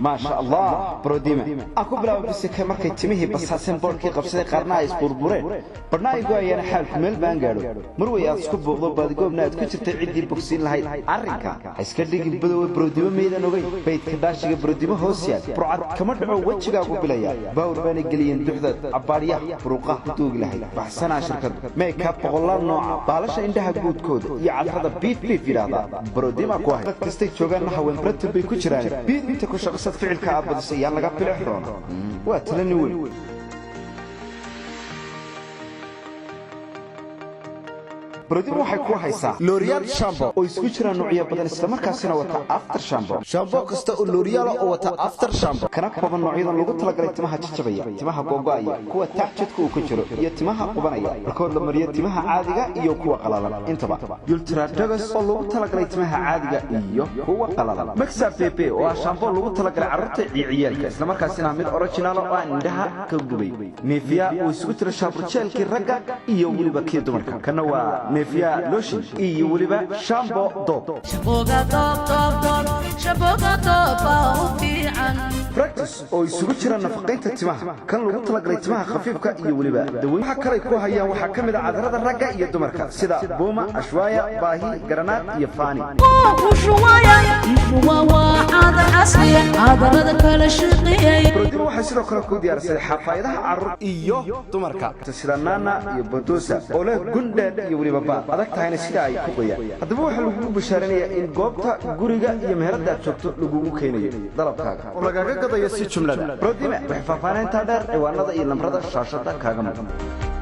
ما شاء الله بروديمة أكو بلا بس كمر كتمه بس حسن بوركي قبسة قرنا يسبوربورين برنايجو أيان حال كمل بانجارو مروي أسكب بغضب بعد ناد كنت تعدي بوكسين لهاي أريكا هيسكدي بدو بروديمة ميدا نوبي بيت كداش بروديمة هوسيا برعد كمر وجهك أكو بلايا باور بين الجليين دحدة عبارية بروقة توج لهاي بحسنا شركة ميك اب والله نوع بالش عندها جود كود يعرض بيف في هذا بروديمة كويس كستيك شوغان حوين برتب بيكوشران بيد أنت كشخص فعل كعبد السيارة لقى بالإحرام واتلنول بروديمة waxay ku haysaa L'Oreal shampoo oo isku jira noocyo badan isla markaasina wata after shampoo kasta oo L'Oreal oo wata after shampoo kana kooban noocyada lagu talagalay timaha jajabaya timaha go'go'aya kuwa taxjidka uu ku jiro iyo timaha qubanaya marka la mariyo timaha caadiga iyo kuwa qalalan intaba Ultra Dagas oo lagu talagalay timaha caadiga iyo kuwa qalalan Maxa Pepe oo shampoo lagu talagalay carruurta iyo ciyaalka isla markaasina mid original oo aan indhaha ka gubay Nivea oo isku jira shampoo jelki ragga iyo waliba kii dumarka kana waa نفيا لوشن إيه ولبا شامبو دوب شامبوغا دوب شامبوغا دوب في عن براكتس أو يسوي شرا نفقين تتمها كان لو قلت لك ريتمها خفيفك إيه ولبا دوي حكرا يكوها يا وحكمل عذرة الرجع يدمرك سدا بوما أشوايا باهي جرانات يفاني وشوايا عذر أصلي عذر كل شقي بروديمو حسيرو كراكو ديار سيد حفايدها عرر إيو دمرك تسيرانانا يبدوسا أوله جندد يولبا adag tahayna sida ay ku qoyaan hadaba waxa lagu bishaaranayaa in goobta guriga iyo meherada aad joogto lagu keenayo dalabkaaga oo lagaga gadayo si jumlada Rodime wax faahfaahinta dheer ciwaanada iyo lambarada shaashada kaaga muuqda